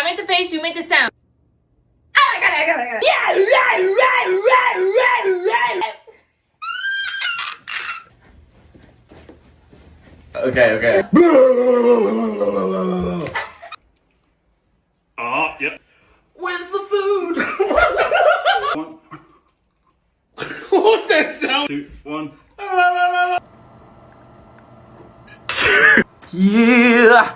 made the face, you made the sound. I got it. Okay. Oh, yep. Where's the food? One, What's that sound? 2, 1. Yeah.